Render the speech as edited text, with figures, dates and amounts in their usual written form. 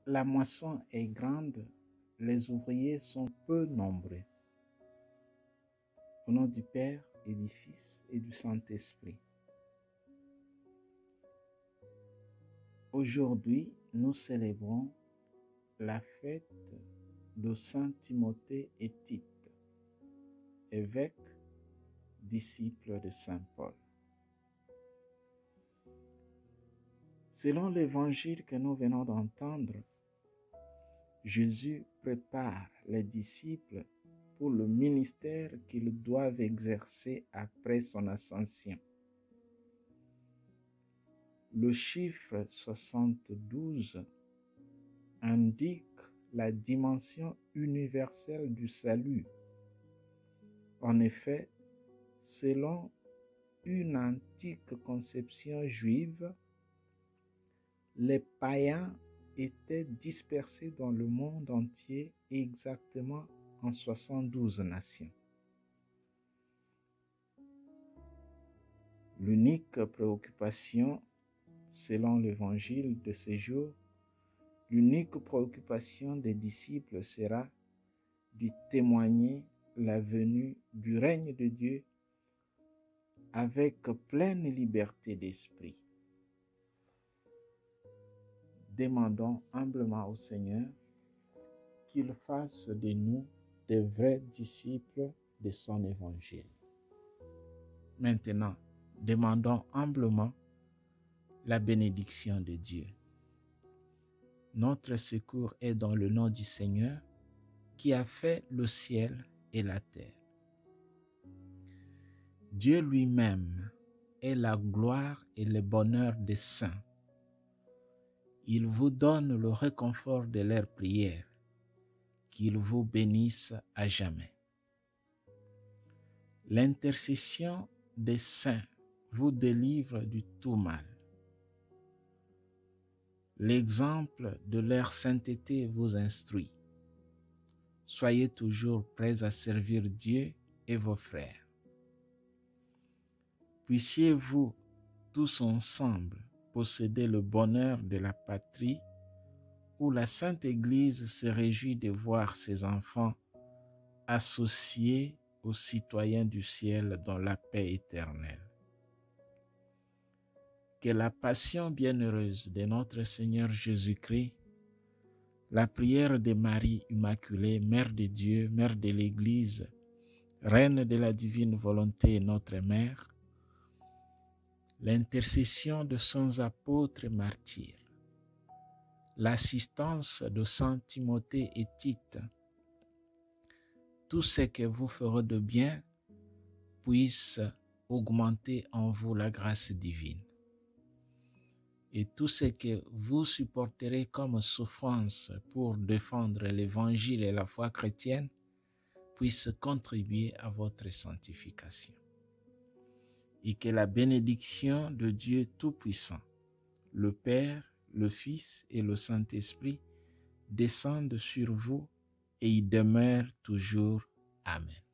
La moisson est grande, les ouvriers sont peu nombreux. Au nom du Père et du Fils et du Saint-Esprit. Aujourd'hui, nous célébrons la fête de Saint Timothée et Tite, évêques, disciples de Saint Paul. Selon l'évangile que nous venons d'entendre, Jésus prépare les disciples pour le ministère qu'ils doivent exercer après son ascension. Le chiffre 72 indique la dimension universelle du salut. En effet, selon une antique conception juive, les païens étaient dispersés dans le monde entier exactement en 72 nations. L'unique préoccupation, selon l'évangile de ces jours, l'unique préoccupation des disciples sera de témoigner la venue du règne de Dieu avec pleine liberté d'esprit. Demandons humblement au Seigneur qu'il fasse de nous de vrais disciples de son évangile. Maintenant, demandons humblement la bénédiction de Dieu. Notre secours est dans le nom du Seigneur qui a fait le ciel et la terre. Dieu lui-même est la gloire et le bonheur des saints. Il vous donne le réconfort de leurs prières. Qu'il vous bénisse à jamais. L'intercession des saints vous délivre du tout mal. L'exemple de leur sainteté vous instruit. Soyez toujours prêts à servir Dieu et vos frères. Puissiez-vous tous ensemble posséder le bonheur de la patrie où la Sainte Église se réjouit de voir ses enfants associés aux citoyens du ciel dans la paix éternelle. Que la passion bienheureuse de notre Seigneur Jésus-Christ, la prière de Marie Immaculée, Mère de Dieu, Mère de l'Église, Reine de la divine volonté et notre Mère, l'intercession de saints apôtres et martyrs, l'assistance de Saint Timothée et Tite, tout ce que vous ferez de bien puisse augmenter en vous la grâce divine. Et tout ce que vous supporterez comme souffrance pour défendre l'Évangile et la foi chrétienne puisse contribuer à votre sanctification. Et que la bénédiction de Dieu Tout-Puissant, le Père, le Fils et le Saint-Esprit descendent sur vous et y demeurent toujours. Amen.